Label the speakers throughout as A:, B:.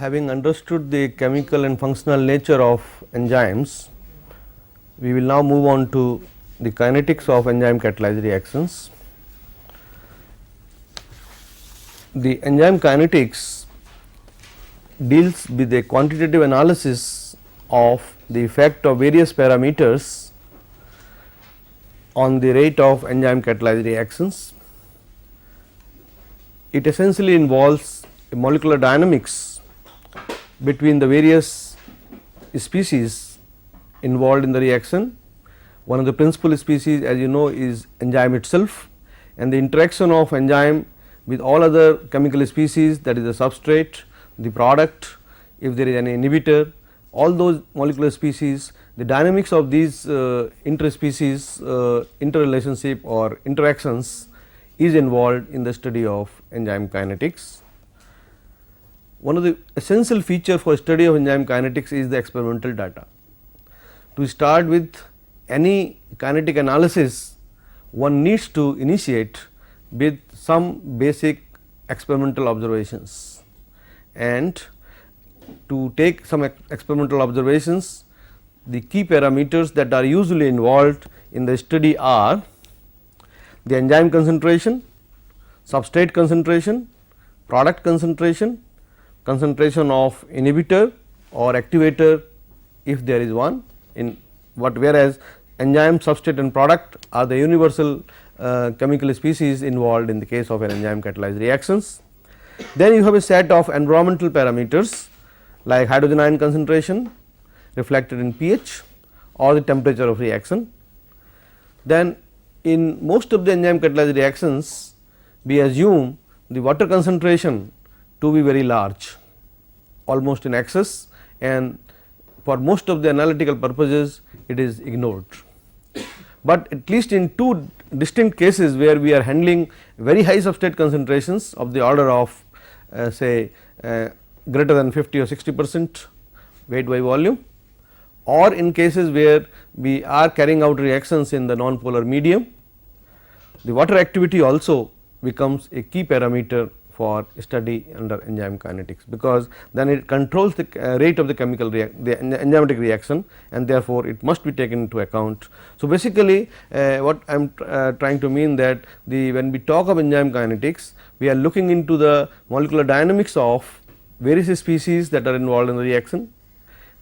A: having understood the chemical and functional nature of enzymes, we will now move on to the kinetics of enzyme catalyzed reactions. The enzyme kinetics deals with a quantitative analysis of the effect of various parameters on the rate of enzyme catalyzed reactions. It essentially involves molecular dynamics between the various species involved in the reaction. One of the principal species, as you know, is enzyme itself, and the interaction of enzyme with all other chemical species, that is the substrate, the product, if there is an inhibitor, all those molecular species, the dynamics of these interspecies interrelationship or interactions is involved in the study of enzyme kinetics. One of the essential feature for study of enzyme kinetics is the experimental data. To start with any kinetic analysis, one needs to initiate with some basic experimental observations, and to take some experimental observations, the key parameters that are usually involved in the study are the enzyme concentration, substrate concentration, product concentration, concentration of inhibitor or activator if there is one, in what whereas enzyme, substrate and product are the universal chemical species involved in the case of an enzyme catalyzed reactions. Then you have a set of environmental parameters like hydrogen ion concentration reflected in pH or the temperature of reaction. Then in most of the enzyme catalyzed reactions, we assume the water concentration to be very large, almost in excess, and for most of the analytical purposes it is ignored. But at least in two distinct cases where we are handling very high substrate concentrations of the order of say greater than 50 or 60% weight by volume, or in cases where we are carrying out reactions in the non-polar medium, the water activity also becomes a key parameter for study under enzyme kinetics, because then it controls the rate of the chemical the enzymatic reaction, and therefore, it must be taken into account. So, basically what I am trying to mean that when we talk of enzyme kinetics, we are looking into the molecular dynamics of various species that are involved in the reaction,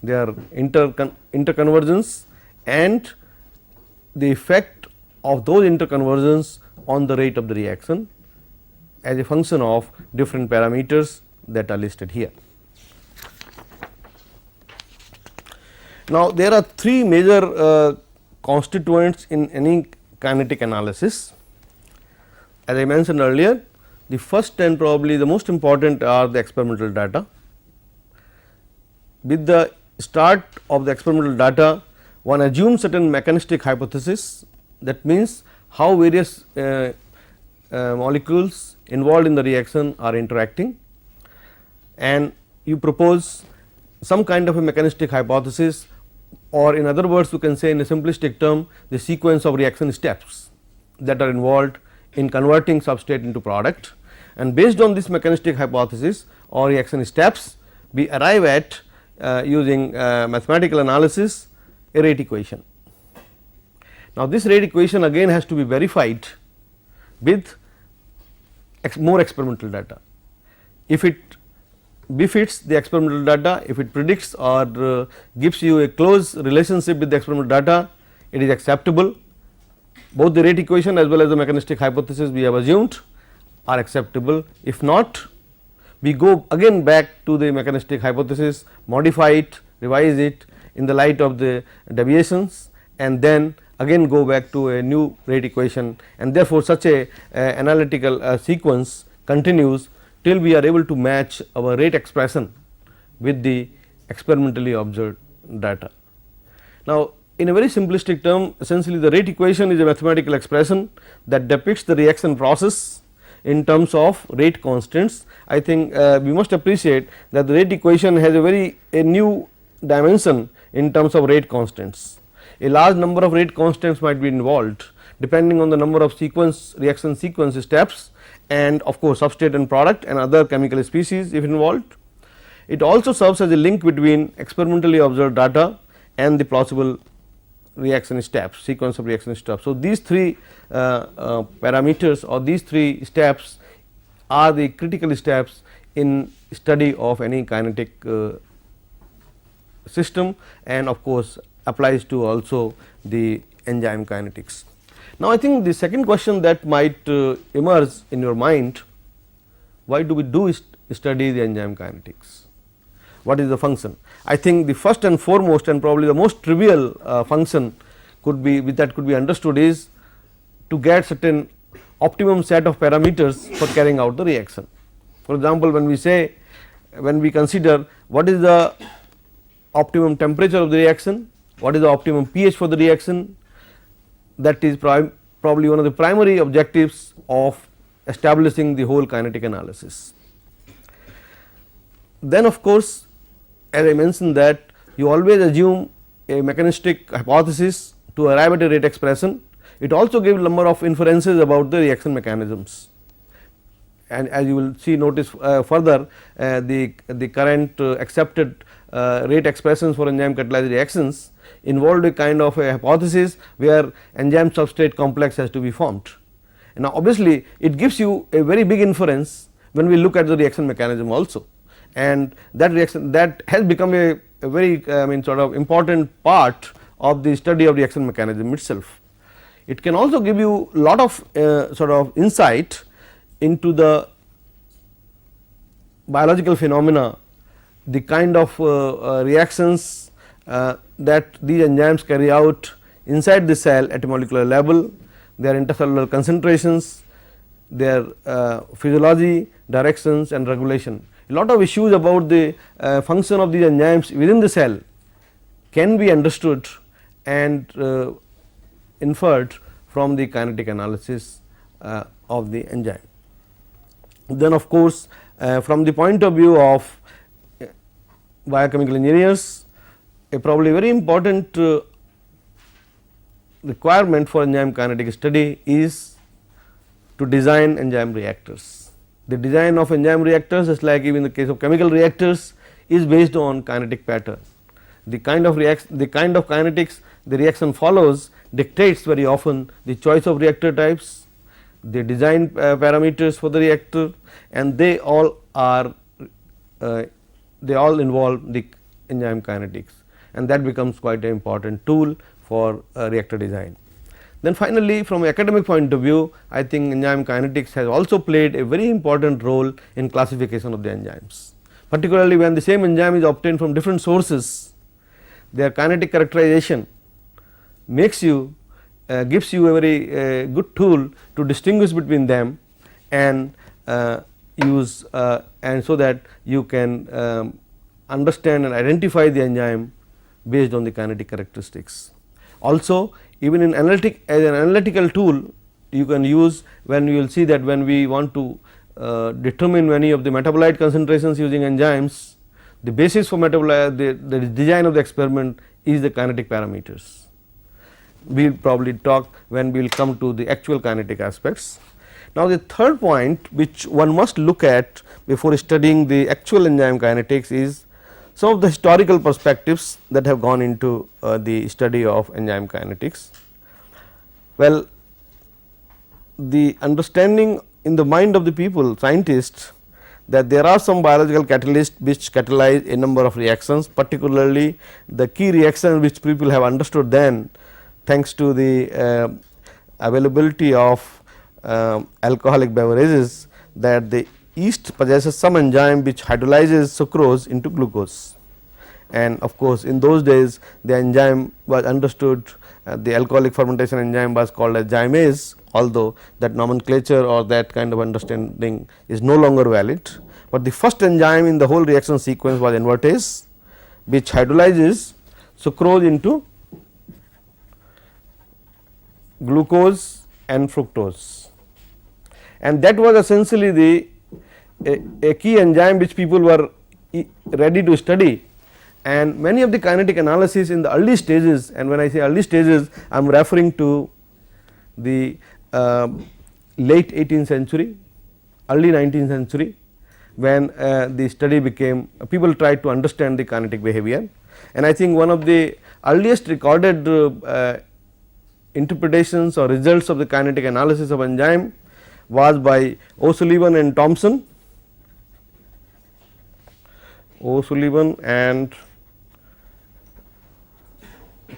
A: their interconvergence and the effect of those interconvergence on the rate of the reaction as a function of different parameters that are listed here. Now, there are three major constituents in any kinetic analysis. As I mentioned earlier, the first and probably the most important are the experimental data. With the start of the experimental data, one assumes certain mechanistic hypothesis, that means how various molecules involved in the reaction are interacting, and you propose some kind of a mechanistic hypothesis, or in other words you can say in a simplistic term the sequence of reaction steps that are involved in converting substrate into product, and based on this mechanistic hypothesis or reaction steps we arrive at using mathematical analysis a rate equation. Now, this rate equation again has to be verified with more experimental data. If it befits the experimental data, if it predicts or gives you a close relationship with the experimental data, it is acceptable. Both the rate equation as well as the mechanistic hypothesis we have assumed are acceptable. If not, we go again back to the mechanistic hypothesis, modify it, revise it in the light of the deviations, and then again go back to a new rate equation, and therefore, such a analytical sequence continues till we are able to match our rate expression with the experimentally observed data. Now, in a very simplistic term, essentially the rate equation is a mathematical expression that depicts the reaction process in terms of rate constants. I think we must appreciate that the rate equation has a new dimension in terms of rate constants. A large number of rate constants might be involved depending on the number of reaction sequence steps, and of course, substrate and product and other chemical species if involved. it also serves as a link between experimentally observed data and the plausible reaction steps, sequence of reaction steps. So, these three parameters or these three steps are the critical steps in study of any kinetic system, and of course, applies to also the enzyme kinetics. Now, I think the second question that might emerge in your mind, why do we study the enzyme kinetics? What is the function? I think the first and foremost and probably the most trivial function could be that could be understood is to get certain optimum set of parameters for carrying out the reaction. For example, when we consider what is the optimum temperature of the reaction, what is the optimum pH for the reaction, that is probably one of the primary objectives of establishing the whole kinetic analysis. Then of course, as I mentioned that you always assume a mechanistic hypothesis to arrive at a rate expression. It also gives number of inferences about the reaction mechanisms, and as you will see notice further the current accepted rate expressions for enzyme catalyzed reactions involved a kind of a hypothesis where enzyme substrate complex has to be formed. And now obviously, it gives you a very big inference when we look at the reaction mechanism also, and that reaction that has become a very sort of important part of the study of reaction mechanism itself. It can also give you lot of sort of insight into the biological phenomena, the kind of reactions that these enzymes carry out inside the cell at a molecular level, their intercellular concentrations, their physiology, directions and regulation. A lot of issues about the function of these enzymes within the cell can be understood and inferred from the kinetic analysis of the enzyme. Then of course, from the point of view of biochemical engineers, a probably very important requirement for enzyme kinetic study is to design enzyme reactors. The design of enzyme reactors, just like even in the case of chemical reactors, is based on kinetic pattern. The kind of kinetics the reaction follows dictates very often the choice of reactor types, the design parameters for the reactor, and they all involve the enzyme kinetics, and that becomes quite an important tool for reactor design. Then finally, from an academic point of view, I think enzyme kinetics has also played a very important role in classification of the enzymes, particularly when the same enzyme is obtained from different sources. Their kinetic characterization makes you gives you a very good tool to distinguish between them and use and so that you can understand and identify the enzyme based on the kinetic characteristics. Also, even in as an analytical tool, you can use when you will see that when we want to determine many of the metabolite concentrations using enzymes, the basis for metabolite the design of the experiment is the kinetic parameters. We will probably talk when we will come to the actual kinetic aspects. Now, the third point which one must look at before studying the actual enzyme kinetics is some of the historical perspectives that have gone into the study of enzyme kinetics. Well, the understanding in the mind of the people, scientists, that there are some biological catalysts which catalyze a number of reactions, particularly the key reaction which people have understood then, thanks to the availability of alcoholic beverages, that the yeast possesses some enzyme which hydrolyzes sucrose into glucose, and of course, in those days the enzyme was understood, the alcoholic fermentation enzyme was called as zymase, although that nomenclature or that kind of understanding is no longer valid, but the first enzyme in the whole reaction sequence was invertase, which hydrolyzes sucrose into glucose and fructose, and that was essentially the a key enzyme which people were ready to study. And many of the kinetic analysis in the early stages, and when I say early stages, I am referring to the late 18th century, early 19th century, when the study became people tried to understand the kinetic behavior. And I think one of the earliest recorded interpretations or results of the kinetic analysis of enzyme was by O'Sullivan and Thomson. O'Sullivan and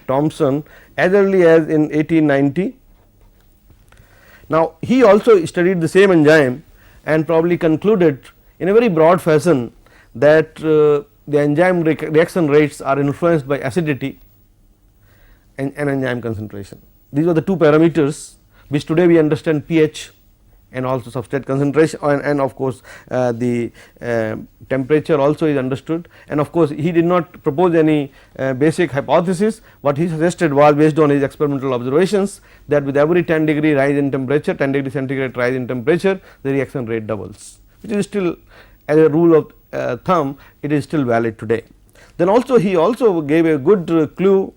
A: Thomson as early as in 1890. Now, he also studied the same enzyme and probably concluded in a very broad fashion that the enzyme reaction rates are influenced by acidity and enzyme concentration. These were the two parameters which today we understand pH and also substrate concentration, and of course, the temperature also is understood, and of course, he did not propose any basic hypothesis. What he suggested was based on his experimental observations that with every 10 degree rise in temperature, 10 degree centigrade rise in temperature, the reaction rate doubles, which is still as a rule of thumb, it is still valid today. Then also he also gave a good clue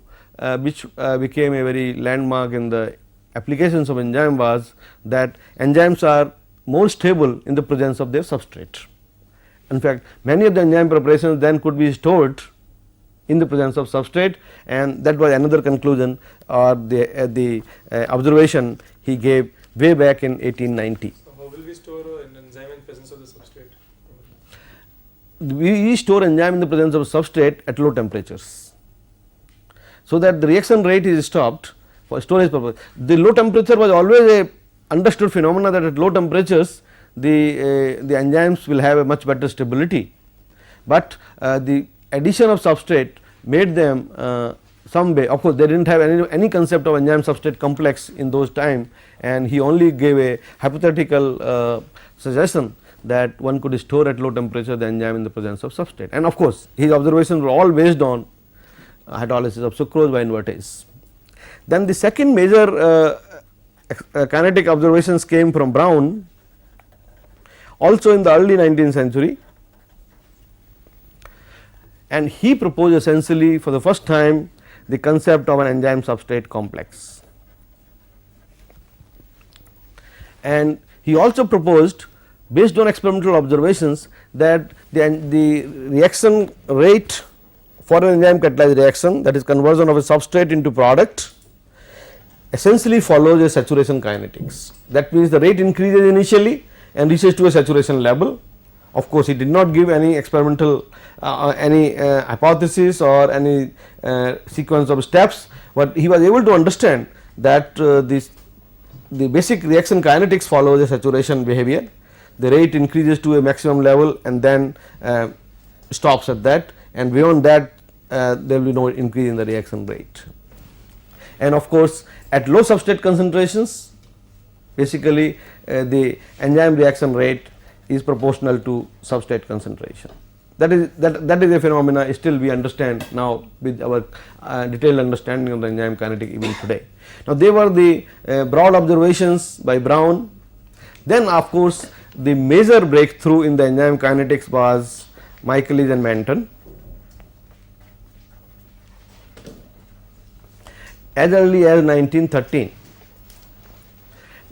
A: which became a very landmark in the applications of enzyme, was that enzymes are more stable in the presence of their substrate. In fact, many of the enzyme preparations then could be stored in the presence of substrate, and that was another conclusion or the observation he gave way back in 1890.
B: So, how will we store an enzyme in presence of the substrate?
A: We store enzyme in the presence of substrate at low temperatures, so that the reaction rate is stopped for storage purpose. The low temperature was always a understood phenomena that at low temperatures the enzymes will have a much better stability, but the addition of substrate made them some way. Of course, they did not have any concept of enzyme substrate complex in those time, and he only gave a hypothetical suggestion that one could store at low temperature the enzyme in the presence of substrate, and of course, his observations were all based on hydrolysis of sucrose by invertase. Then the second major kinetic observations came from Brown, also in the early 19th century, and he proposed essentially for the first time the concept of an enzyme substrate complex. And he also proposed, based on experimental observations, that the reaction rate for an enzyme catalyzed reaction, that is conversion of a substrate into product, essentially follows a saturation kinetics. That means, the rate increases initially and reaches to a saturation level. Of course, he did not give any experimental any hypothesis or any sequence of steps, but he was able to understand that the basic reaction kinetics follows a saturation behavior. The rate increases to a maximum level and then stops at that, and beyond that there will be no increase in the reaction rate. And of course, at low substrate concentrations, basically the enzyme reaction rate is proportional to substrate concentration. That is a phenomena still we understand now with our detailed understanding of the enzyme kinetic even today. Now, they were the broad observations by Brown. Then of course, the major breakthrough in the enzyme kinetics was Michaelis and Manton. As early as 1913.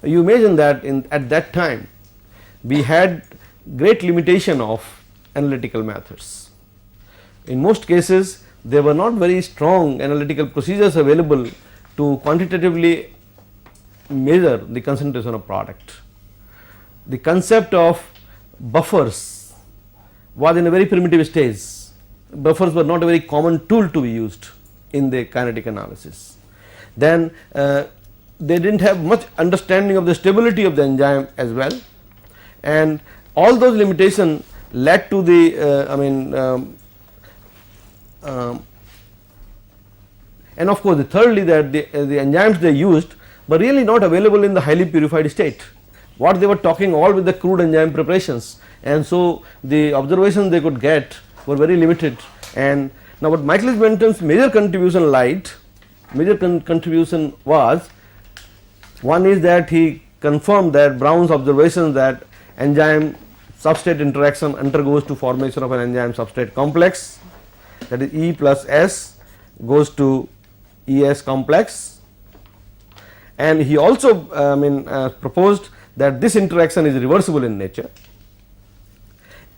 A: You imagine that at that time we had great limitation of analytical methods. In most cases, there were not very strong analytical procedures available to quantitatively measure the concentration of product. The concept of buffers was in a very primitive stage. Buffers were not a very common tool to be used in the kinetic analysis. Then they did not have much understanding of the stability of the enzyme as well, and all those limitations led to the and of course, thirdly that the enzymes they used were really not available in the highly purified state. What they were talking all with the crude enzyme preparations, and so the observations they could get were very limited. And now, what Michaelis-Menton's major contribution was, one is that he confirmed that Brown's observation that enzyme substrate interaction undergoes to formation of an enzyme substrate complex, that is E plus S goes to ES complex, and he also proposed that this interaction is reversible in nature,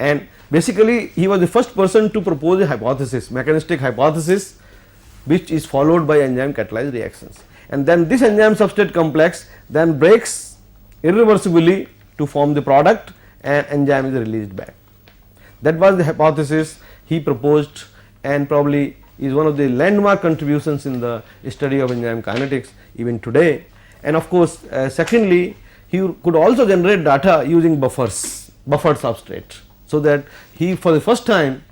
A: and basically he was the first person to propose a hypothesis, mechanistic hypothesis, which is followed by enzyme catalyzed reactions, and then this enzyme substrate complex then breaks irreversibly to form the product and enzyme is released back. That was the hypothesis he proposed and probably is one of the landmark contributions in the study of enzyme kinetics even today. And of course, secondly, he could also generate data using buffered substrate, so that he for the first time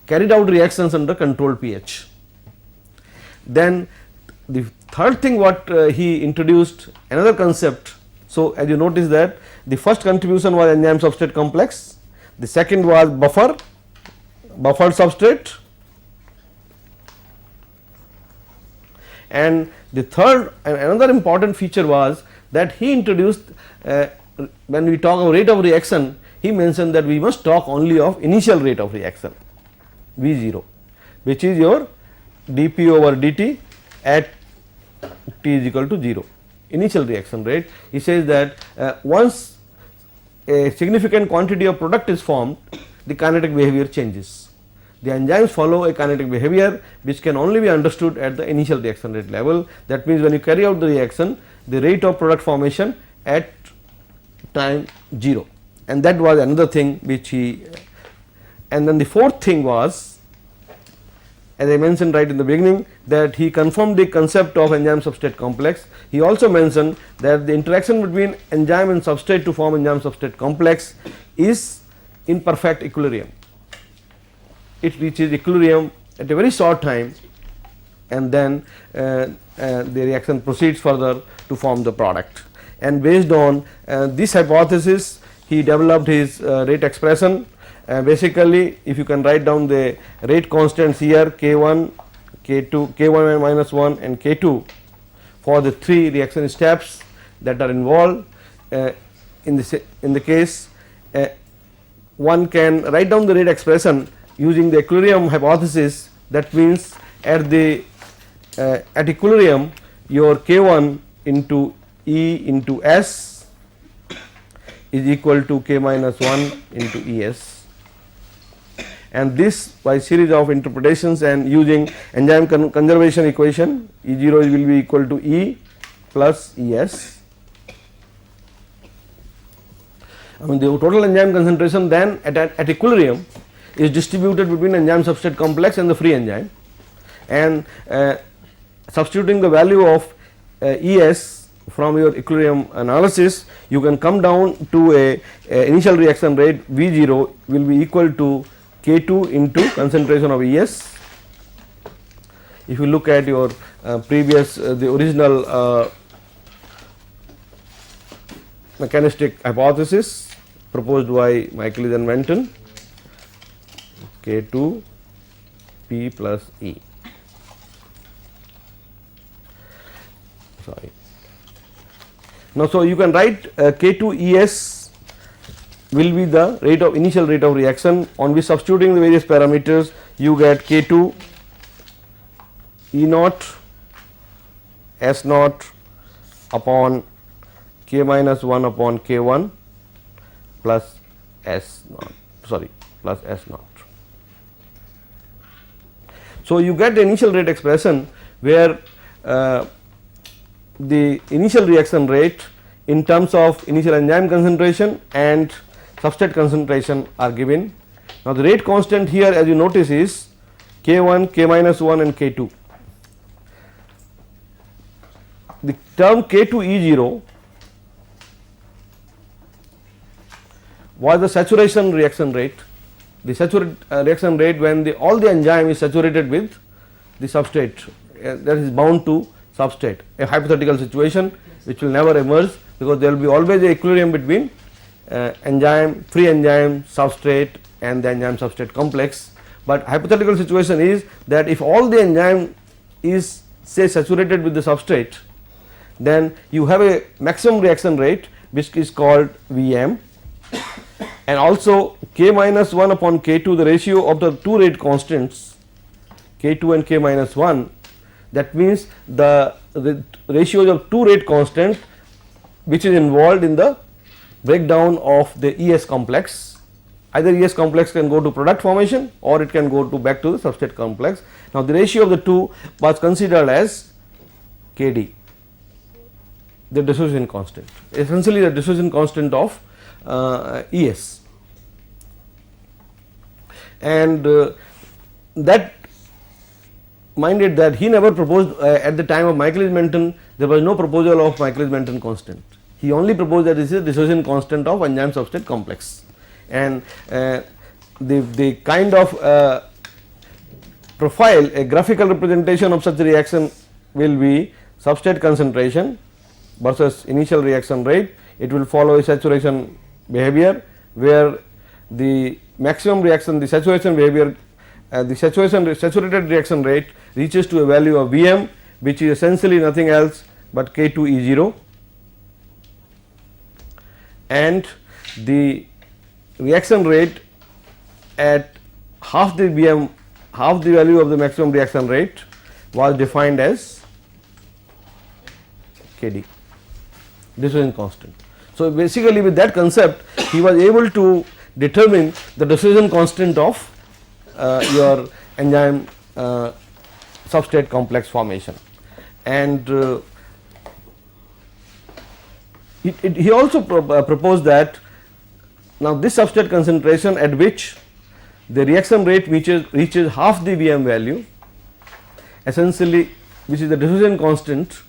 A: carried out reactions under controlled pH. Then the third thing what he introduced another concept. So, as you notice that the first contribution was enzyme substrate complex, the second was buffered substrate, and the third and another important feature was that he introduced when we talk of rate of reaction, he mentioned that we must talk only of initial rate of reaction V0, which is your dP over dt at t is equal to 0, initial reaction rate. He says that once a significant quantity of product is formed, the kinetic behavior changes. The enzymes follow a kinetic behavior which can only be understood at the initial reaction rate level. That means, when you carry out the reaction, the rate of product formation at time 0, and that was another thing which he. And then the fourth thing was, as I mentioned right in the beginning, that he confirmed the concept of enzyme substrate complex. He also mentioned that the interaction between enzyme and substrate to form enzyme substrate complex is in perfect equilibrium. It reaches equilibrium at a very short time, and then the reaction proceeds further to form the product. And based on this hypothesis, he developed his rate expression. Basically, if you can write down the rate constants here, K1, K2, K1 minus 1 and K2 for the 3 reaction steps that are involved. In the case, one can write down the rate expression using the equilibrium hypothesis. That means, at equilibrium, your K1 into E into S is equal to K minus 1 into ES, and this by series of interpretations and using enzyme conservation equation, E0 will be equal to E plus ES. I mean, the total enzyme concentration then at equilibrium is distributed between enzyme substrate complex and the free enzyme, and substituting the value of ES from your equilibrium analysis, you can come down to a initial reaction rate V0 will be equal to K2 into concentration of ES. If you look at your previous the original mechanistic hypothesis proposed by Michaelis and Menton, K2 P plus E. Sorry. Now, so you can write K2 ES will be the rate of initial rate of reaction, on which substituting the various parameters you get K2 E naught S naught upon K minus 1 upon K1 plus S naught, sorry, plus S naught. So, you get the initial rate expression where the initial reaction rate in terms of initial enzyme concentration and substrate concentration are given. Now, the rate constant here, as you notice, is K1, K minus 1 and K2. The term K2E0 was the saturation reaction rate, the saturated reaction rate when all the enzyme is saturated with the substrate that is bound to substrate, a hypothetical situation which will never emerge, because there will be always a equilibrium between enzyme, free enzyme, substrate and the enzyme substrate complex. But hypothetical situation is that if all the enzyme is, say, saturated with the substrate, then you have a maximum reaction rate which is called Vm, and also K minus 1 upon K2, the ratio of the two rate constants K2 and K minus 1. That means the ratios of two rate constants which is involved in the breakdown of the ES complex either ES complex can go to product formation or it can go to back to the substrate complex. Now, the ratio of the two was considered as Kd, the dissociation constant, essentially the dissociation constant of ES, and that minded that he never proposed at the time of Michaelis-Menten, there was no proposal of Michaelis-Menten constant. He only proposed that this is dissociation constant of enzyme substrate complex, and the kind of profile, a graphical representation of such a reaction will be substrate concentration versus initial reaction rate. It will follow a saturation behavior where the maximum reaction, the saturation behavior, the saturated reaction rate reaches to a value of Vm, which is essentially nothing else but K2E0, and the reaction rate at half the Vm, half the value of the maximum reaction rate was defined as Kd, dissociation constant. So, basically with that concept he was able to determine the dissociation constant of your enzyme substrate complex formation, and he also proposed that now this substrate concentration at which the reaction rate reaches half the Vm value, essentially which is the dissociation constant,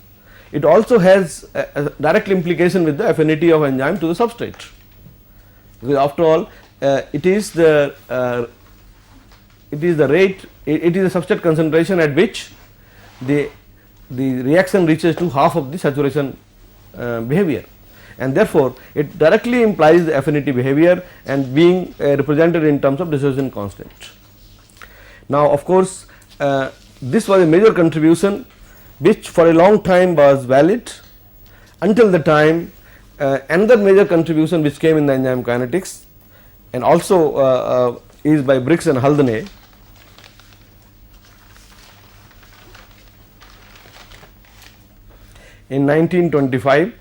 A: it also has a direct implication with the affinity of enzyme to the substrate, because after all it is the rate, it is the substrate concentration at which the reaction reaches to half of the saturation behavior, and therefore it directly implies the affinity behavior and being represented in terms of dissociation constant. Now, of course, this was a major contribution which for a long time was valid until the time another major contribution which came in the enzyme kinetics and also is by Briggs and Haldane. In 1925,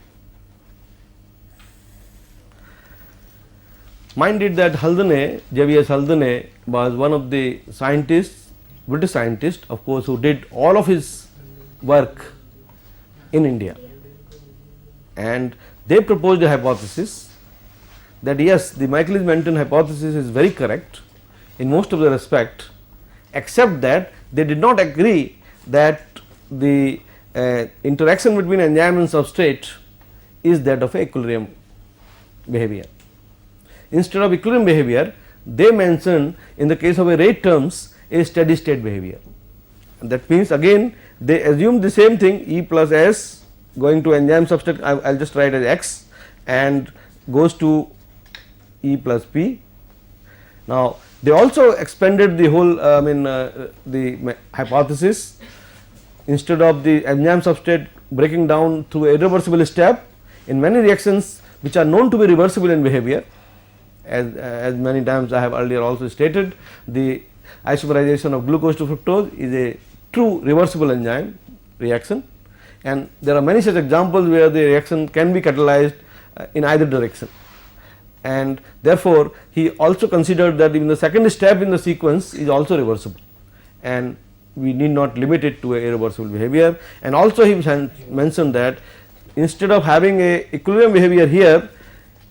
A: mind it that Haldane, J.V.S. Haldane was one of the scientists, British scientist of course, who did all of his work in India, and they proposed a hypothesis that yes, the Michaelis-Menten hypothesis is very correct in most of the respect, except that they did not agree that the interaction between enzyme and substrate is that of equilibrium behavior. Instead of equilibrium behavior, they mentioned in the case of a rate terms a steady state behavior. That means again they assume the same thing, E plus S going to enzyme substrate, I will just write as X, and goes to E plus P. Now, they also expanded the whole the hypothesis. Instead of the enzyme substrate breaking down through a irreversible step, in many reactions which are known to be reversible in behavior, as many times I have earlier also stated, the isomerization of glucose to fructose is a true reversible enzyme reaction, and there are many such examples where the reaction can be catalyzed in either direction, and therefore he also considered that even the second step in the sequence is also reversible, and we need not limit it to a irreversible behavior. And also he mentioned that instead of having a equilibrium behavior here,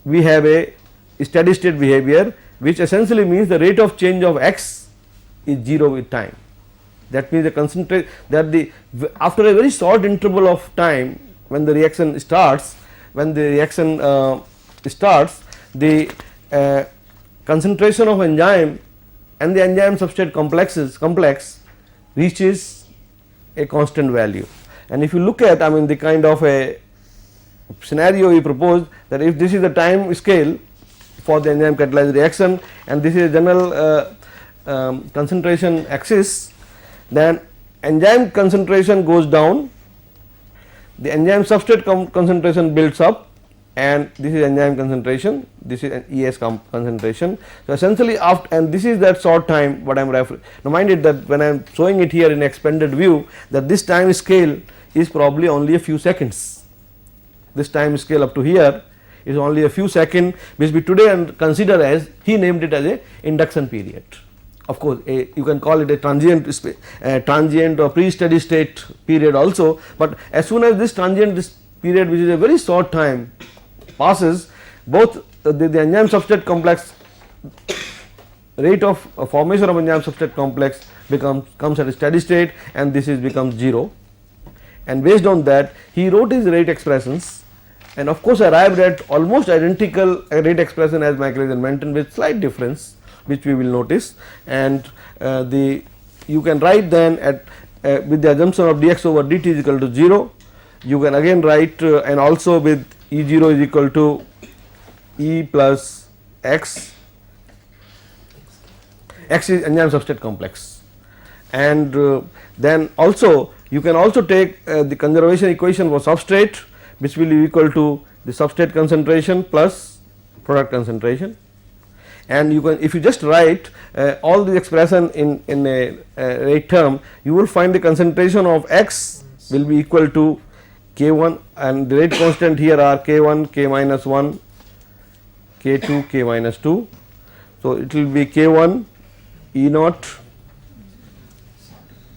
A: we have a steady state behavior, which essentially means the rate of change of X is 0 with time. That means the concentrate that the after a very short interval of time when the reaction starts, the concentration of enzyme and the enzyme substrate complex reaches a constant value. And if you look at the kind of a scenario we proposed, that if this is the time scale for the enzyme catalyzed reaction and this is a general concentration axis, then enzyme concentration goes down, the enzyme substrate concentration builds up, and this is enzyme concentration, this is an ES concentration. So, essentially after, and this is that short time what I am referring. Now, mind it that when I am showing it here in expanded view, that this time scale is probably only a few seconds. This time scale up to here is only a few seconds, which we today and consider as, he named it as a induction period. Of course, you can call it a transient or pre-steady state period also, but as soon as this transient period, which is a very short time, passes, both the enzyme substrate complex rate of formation of enzyme substrate complex comes at a steady state, and this is becomes 0, and based on that he wrote his rate expressions, and of course arrived at almost identical rate expression as Michaelis and Menten with slight difference, which we will notice, and you can write then at with the assumption of dx over dt is equal to 0, you can again write and also with E0 is equal to E plus x, x is enzyme substrate complex, and then also you can also take the conservation equation for substrate, which will be equal to the substrate concentration plus product concentration, and you can, if you just write all the expression in a rate term, you will find the concentration of x will be equal to K1, and the rate constant here are K1, K minus 1, K2, K minus 2. So, it will be K1 E naught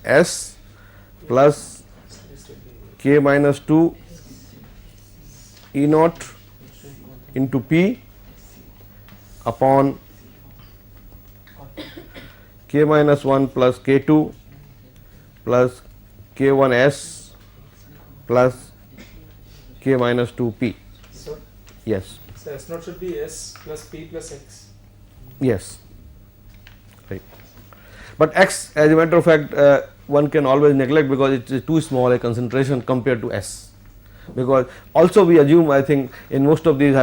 A: S plus K minus 2 E naught into P upon K minus 1 plus K2 plus K1 S plus K minus 2 P.
B: So,
A: Yes.
B: so S naught should be S plus P plus X.
A: Yes. Right. But X, as a matter of fact, one can always neglect because it is too small a concentration compared to S. Because also we assume, I think in most of these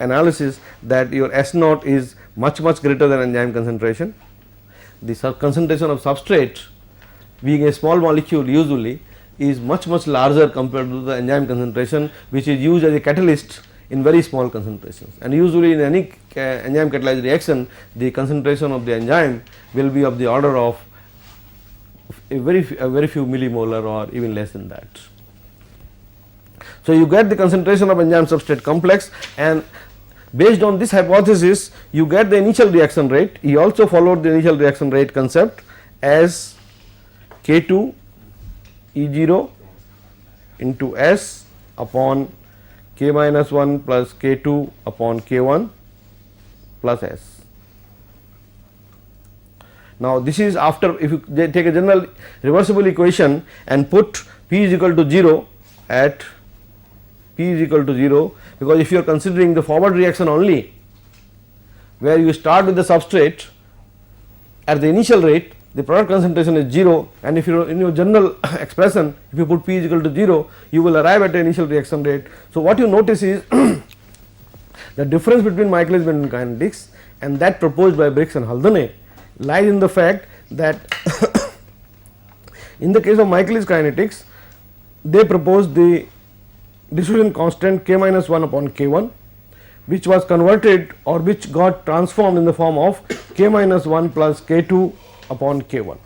A: analysis, that your S naught is much greater than enzyme concentration. The concentration of substrate, being a small molecule usually, is much larger compared to the enzyme concentration, which is used as a catalyst in very small concentrations, and usually in any enzyme catalyzed reaction the concentration of the enzyme will be of the order of a very few millimolar or even less than that. So, you get the concentration of enzyme substrate complex, and based on this hypothesis you get the initial reaction rate. He also followed the initial reaction rate concept as K2 E0 into S upon K minus 1 plus K2 upon K1 plus S. Now, this is after, if you take a general reversible equation and put P is equal to 0 at P is equal to 0, because if you are considering the forward reaction only, where you start with the substrate at the initial rate, the product concentration is 0, and if you in your general expression, if you put P is equal to 0, you will arrive at the initial reaction rate. So, what you notice is the difference between Michaelis-Menten kinetics and that proposed by Briggs and Haldane lies in the fact that in the case of Michaelis kinetics, they proposed the diffusion constant K minus 1 upon K1, which was converted or which got transformed in the form of K minus 1 plus K2 upon K1.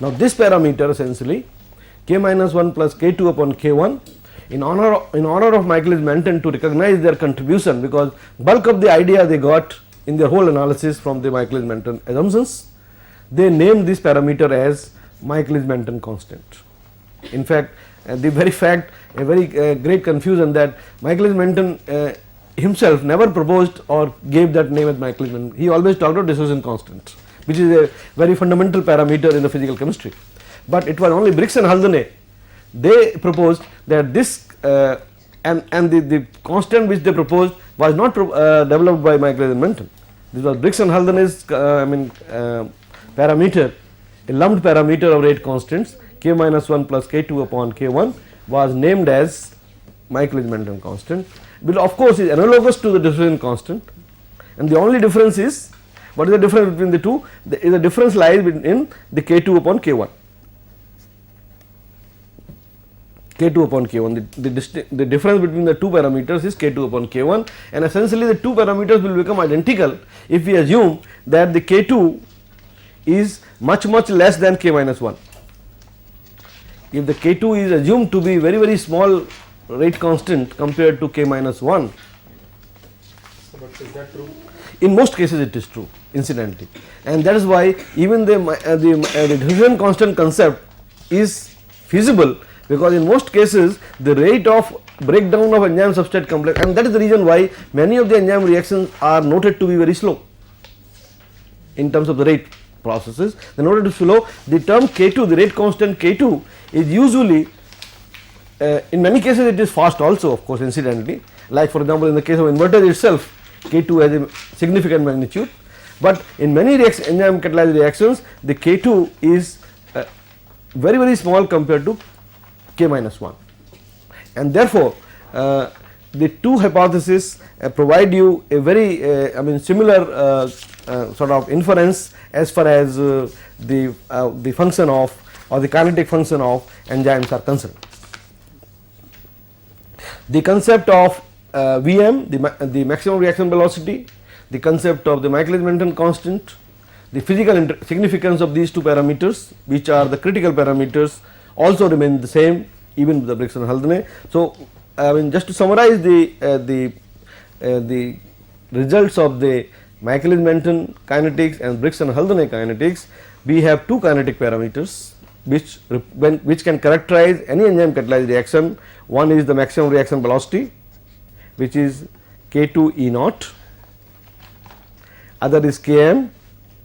A: Now, this parameter essentially K minus 1 plus K2 upon K1, in honor of Michaelis-Menten to recognize their contribution, because bulk of the idea they got in their whole analysis from the Michaelis-Menten assumptions, they named this parameter as Michaelis-Menten constant. In fact, the very fact, a very great confusion that Michaelis-Menten himself never proposed or gave that name as Michaelis-Menten. He always talked of diffusion constant, which is a very fundamental parameter in the physical chemistry. But it was only Briggs and Haldane, they proposed that this and the constant which they proposed was not developed by Michaelis-Menten. This was Briggs and Haldane's parameter, a lumped parameter of rate constants K minus 1 plus K2 upon K1 was named as Michaelis-Menten constant, which of course is analogous to the diffusion constant, and the only difference is, what is the difference between the two? The difference lies in the K2 upon K1. K2 upon K1, the difference between the two parameters is K2 upon K1, and essentially the two parameters will become identical if we assume that the K2 is much less than K minus 1. If the K2 is assumed to be very small rate constant compared to k minus 1.
B: So, but is that true?
A: In most cases it is true incidentally, and that is why even the diffusion constant concept is feasible, because in most cases the rate of breakdown of enzyme substrate complex, and that is the reason why many of the enzyme reactions are noted to be very slow in terms of the rate processes. They are noted to be slow. The term K2, the rate constant K2 is usually in many cases it is fast also, of course, incidentally, like for example in the case of inverters itself K2 has a significant magnitude, but in many enzyme catalyzed reactions the K2 is very small compared to k minus 1, and therefore the two hypotheses provide you a very I mean similar sort of inference as far as the function of or the kinetic function of enzymes are concerned. The concept of Vm, the maximum reaction velocity, the concept of the Michaelis-Menten constant, the physical significance of these two parameters, which are the critical parameters, also remain the same even with the Briggs and Haldane. So, I mean just to summarize the results of the Michaelis-Menten kinetics and Briggs and Haldane kinetics, we have two kinetic parameters which can characterize any enzyme catalyzed reaction. One is the maximum reaction velocity, which is K2 E naught, other is Km,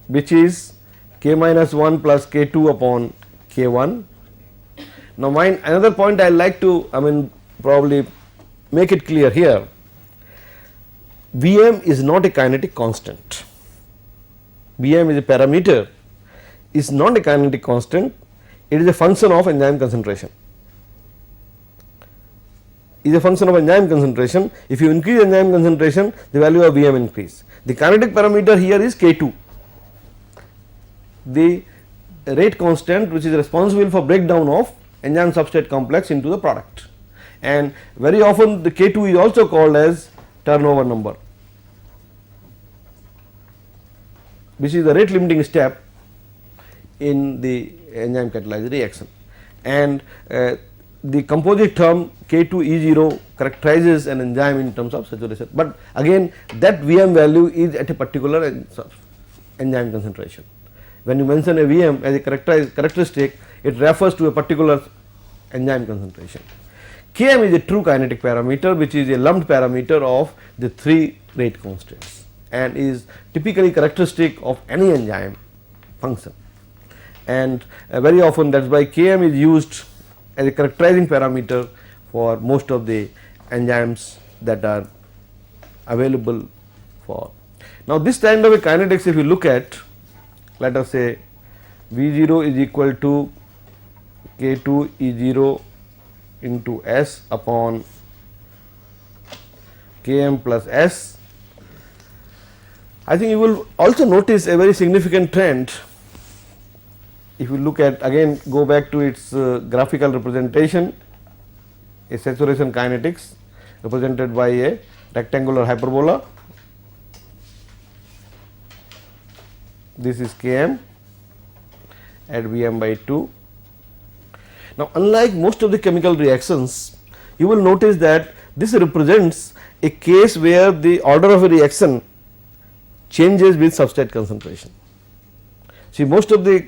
A: which is k minus 1 plus K2 upon K1. Now, another point I like to probably make it clear here, Vm is not a kinetic constant. Vm is a parameter, is not a kinetic constant, it is a function of enzyme concentration. Is a function of enzyme concentration. If you increase enzyme concentration, the value of Vm increase. The kinetic parameter here is K2, the rate constant which is responsible for breakdown of enzyme substrate complex into the product, and very often the K2 is also called as turnover number, which is the rate limiting step in the enzyme catalyzed reaction, and the composite term K2E0 characterizes an enzyme in terms of saturation, but again that Vm value is at a particular enzyme concentration. When you mention a Vm as a characteristic, it refers to a particular enzyme concentration. Km is a true kinetic parameter, which is a lumped parameter of the three rate constants and is typically characteristic of any enzyme function, and very often that is why Km is used as a characterizing parameter for most of the enzymes that are available for. Now, this kind of a kinetics, if you look at, let us say V0 is equal to K2 E0 into S upon Km plus S. I think you will also notice a very significant trend. If you look at, again go back to its graphical representation, a saturation kinetics represented by a rectangular hyperbola. This is Km at Vm by 2. Now, unlike most of the chemical reactions, you will notice that this represents a case where the order of a reaction changes with substrate concentration. See, most of the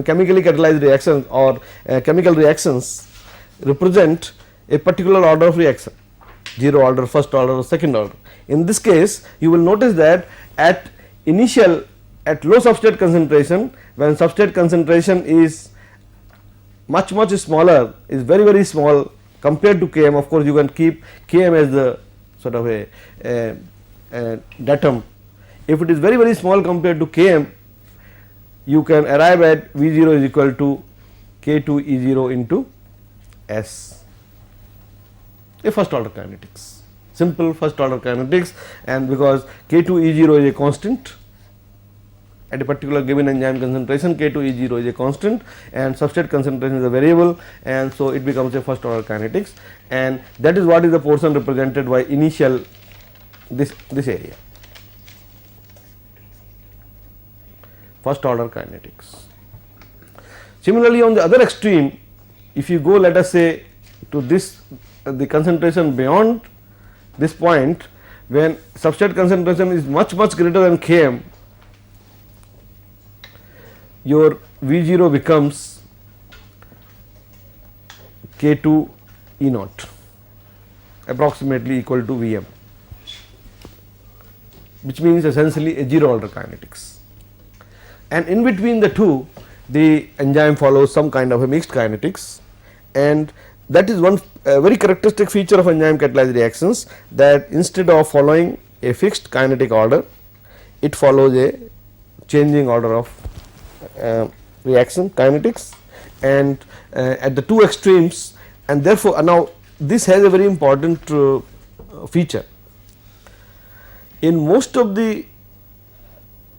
A: chemically catalyzed reactions or chemical reactions represent a particular order of reaction, 0 order, first order or second order. In this case, you will notice that at low substrate concentration, when substrate concentration is much smaller, is very small compared to Km. Of course, you can keep Km as the sort of a datum. If it is very small compared to Km, you can arrive at V0 is equal to K2 E0 into S, a first order kinetics, simple first order kinetics, and because K2 E0 is a constant at a particular given enzyme concentration, K2 E0 is a constant and substrate concentration is a variable, and so it becomes a first order kinetics, and that is what is the portion represented by initial this area, first order kinetics. Similarly, on the other extreme, if you go, let us say, to this the concentration beyond this point, when substrate concentration is much greater than Km, your V0 becomes K2 E naught, approximately equal to Vm, which means essentially a zero order kinetics. And in between the two, the enzyme follows some kind of a mixed kinetics, and that is one very characteristic feature of enzyme catalyzed reactions, that instead of following a fixed kinetic order, it follows a changing order of reaction kinetics, and at the two extremes, and therefore, now this has a very important feature. In most of the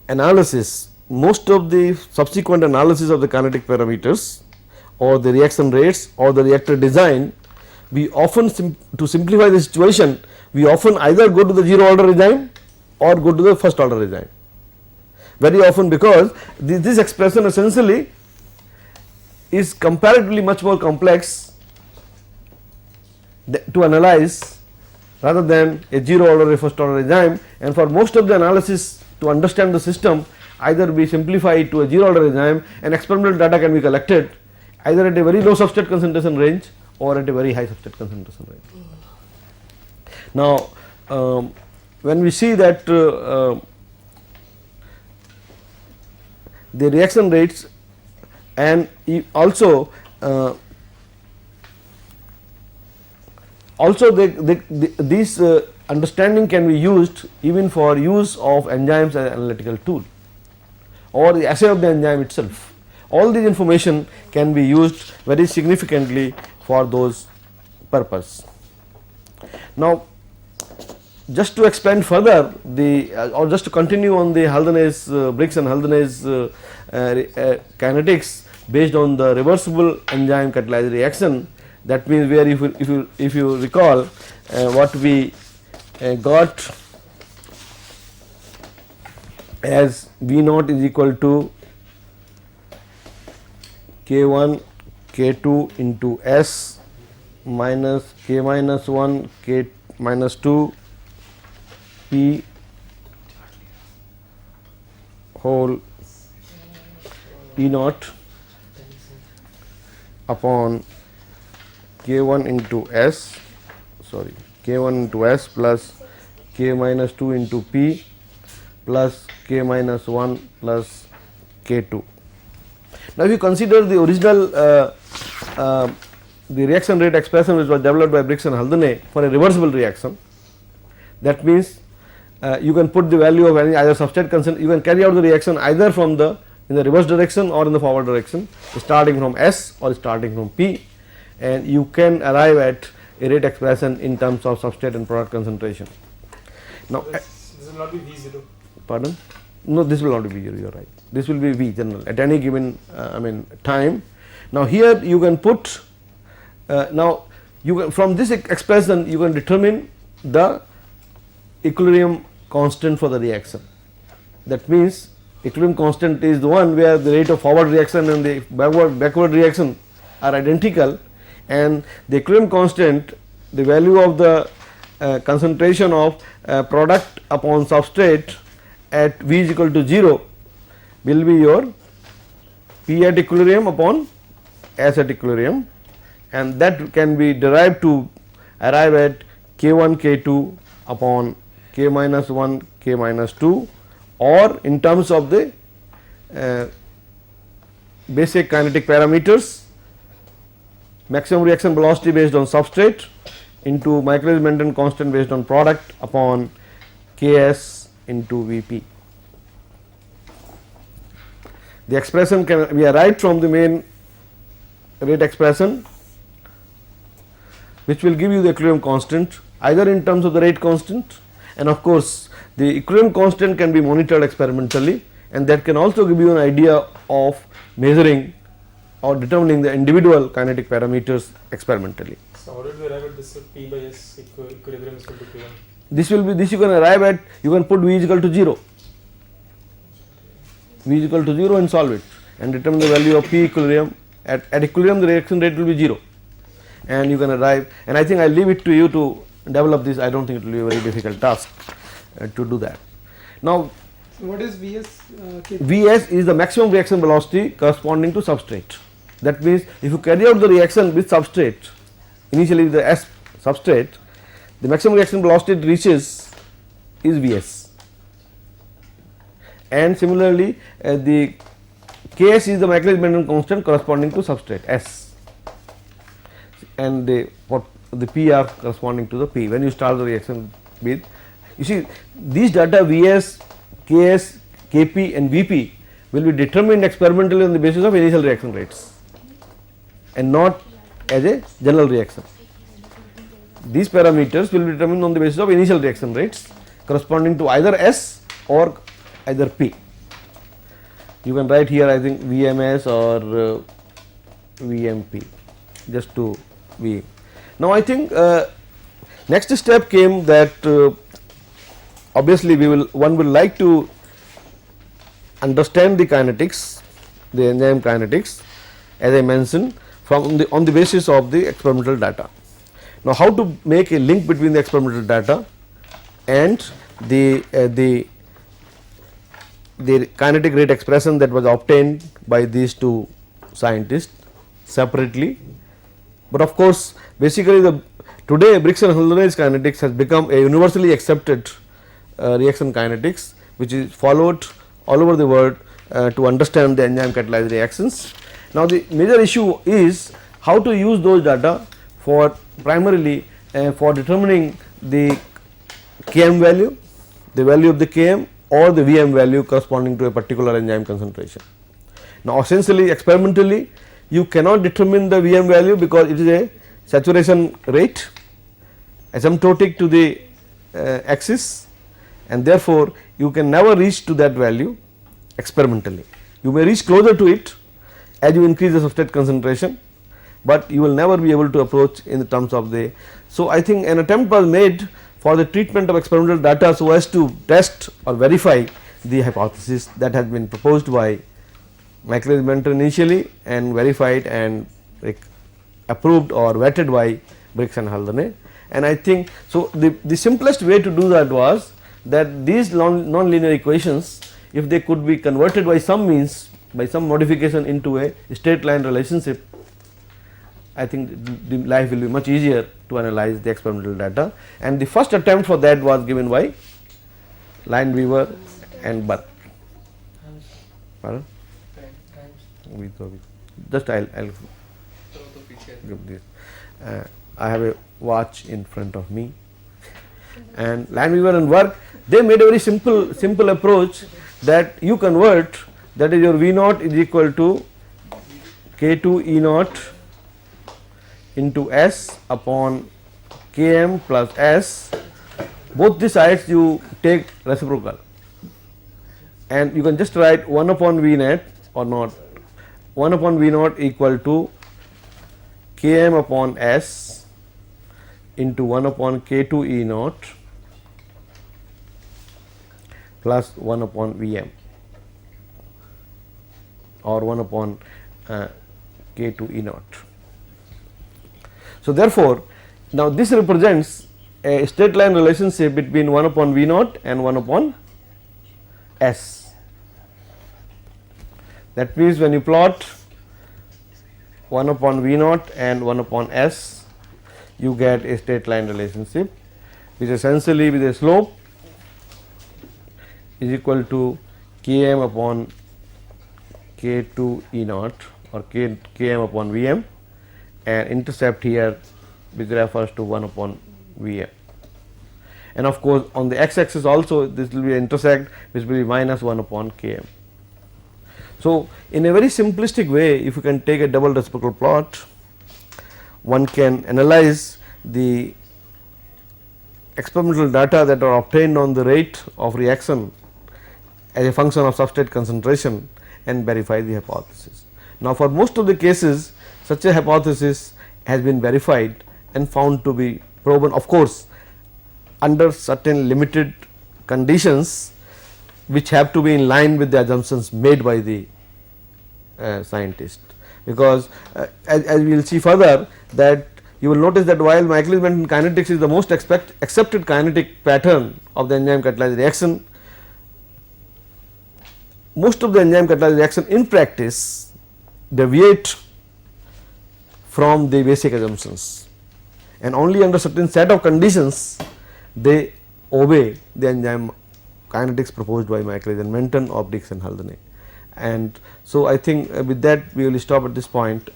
A: analysis, most of the subsequent analysis of the kinetic parameters or the reaction rates or the reactor design, we often to simplify the situation, we often either go to the zero order enzyme or go to the first order enzyme, very often, because this expression essentially is comparatively much more complex to analyze rather than a zero order or a first order enzyme, and for most of the analysis to understand the system, either we simplify it to a zero order enzyme and experimental data can be collected either at a very low substrate concentration range or at a very high substrate concentration range. Now, when we see that the reaction rates and also this understanding can be used even for use of enzymes as an analytical tool or the assay of the enzyme itself. All these information can be used very significantly for those purpose. Now, just to expand further the or just to continue on the Haldenase Briggs and Haldenase kinetics based on the reversible enzyme catalyzed reaction, that means where if you recall what we got as V naught is equal to K1 K2 into S minus K minus 1 K minus 2 P whole E naught upon K1 into S, sorry, K1 into S plus K minus 2 into P plus K minus 1 plus K2. Now, if you consider the original the reaction rate expression which was developed by Briggs and Haldane for a reversible reaction, that means you can put the value of any either substrate concentration, you can carry out the reaction either from the in the reverse direction or in the forward direction, starting from S or starting from P, and you can arrive at a rate expression in terms of substrate and product concentration. Now,
B: this will not be V0.
A: Pardon? No, this will not be V0, you are right. This will be V general at any given time. Now, here you can put now you can, from this expression you can determine the equilibrium constant for the reaction. That means equilibrium constant is the one where the rate of forward reaction and the backward reaction are identical, and the equilibrium constant, the value of the concentration of product upon substrate at V is equal to 0 will be your P at equilibrium upon S at equilibrium, and that can be derived to arrive at K1 K2 upon K minus 1 K minus 2, or in terms of the basic kinetic parameters, maximum reaction velocity based on substrate into Michaelis-Menten constant based on product upon Ks into Vp. The expression can be arrived from the main rate expression, which will give you the equilibrium constant either in terms of the rate constant, and of course, the equilibrium constant can be monitored experimentally, and that can also give you an idea of measuring or determining the individual kinetic parameters experimentally.
B: So, how did we arrive at this P by S equilibrium is equal to K1?
A: This will be, this you can arrive at, you can put V is equal to 0, V is equal to 0 and solve it and determine the value of P equilibrium. At equilibrium the reaction rate will be 0, and you can arrive, and I think I leave it to you to develop this. I don't think it will be a very difficult task to do that. Now,
C: So what is Vs?
A: Vs is the maximum reaction velocity corresponding to substrate. That means, if you carry out the reaction with substrate, initially with the S substrate, the maximum reaction velocity it reaches is Vs, and similarly the Ks is the Maclaurin-Bennett constant corresponding to substrate S, and the PR corresponding to the P when you start the reaction with. You see, these data Vs, Ks, Kp and Vp will be determined experimentally on the basis of initial reaction rates and not as a general reaction. These parameters will be determined on the basis of initial reaction rates corresponding to either S or either P. You can write here, I think, VMS or VMP just to be. Now, I think next step came that obviously one will like to understand the kinetics, the enzyme kinetics, as I mentioned, from on the basis of the experimental data. Now, how to make a link between the experimental data and the kinetic rate expression that was obtained by these two scientists separately. But of course, basically today Briggs and Haldane's kinetics has become a universally accepted reaction kinetics, which is followed all over the world to understand the enzyme catalyzed reactions. Now, the major issue is how to use those data for primarily for determining the Km value, the value of the Km or the Vm value corresponding to a particular enzyme concentration. Now, essentially experimentally you cannot determine the Vm value because it is a saturation rate asymptotic to the axis, and therefore, you can never reach to that value experimentally. You may reach closer to it as you increase the substrate concentration, but you will never be able to approach in the terms of the. So, I think an attempt was made for the treatment of experimental data so as to test or verify the hypothesis that has been proposed by Maclaurin-Bennett initially and verified and approved or vetted by Briggs and Haldane. And I think so the simplest way to do that was that these non-linear equations, if they could be converted by some means, by some modification into a straight line relationship, I think the life will be much easier to analyze the experimental data, and the first attempt for that was given by Lineweaver and Burke. Pardon? Just I'll give this. I have a watch in front of me, and Lineweaver and Burke, they made a very simple approach that you convert, that is your V naught is equal to K2 E naught into S upon Km plus S. Both the sides you take reciprocal, and you can just write 1 upon V net or not, 1 upon V naught equal to Km upon S into 1 upon K2 E naught plus 1 upon Vm or 1 upon K2 E naught. So, therefore, now this represents a straight line relationship between 1 upon V naught and 1 upon S. That means, when you plot 1 upon V naught and 1 upon S, you get a straight line relationship which essentially with a slope is equal to Km upon K2 E naught or Km upon Vm, and intercept here which refers to 1 upon Vm, and of course, on the x axis also this will be intersect which will be minus 1 upon Km. So, in a very simplistic way, if you can take a double reciprocal plot, one can analyze the experimental data that are obtained on the rate of reaction as a function of substrate concentration and verify the hypothesis. Now, for most of the cases such a hypothesis has been verified and found to be proven, of course, under certain limited conditions which have to be in line with the assumptions made by the scientist, because as we will see further that you will notice that while Michaelis-Menten kinetics is the most accepted kinetic pattern of the enzyme catalyzed reaction, most of the enzyme catalyzed reaction in practice deviate from the basic assumptions, and only under certain set of conditions they obey the enzyme kinetics proposed by Michaelis and Menten, Opdix and Haldane. And so, I think with that we will stop at this point.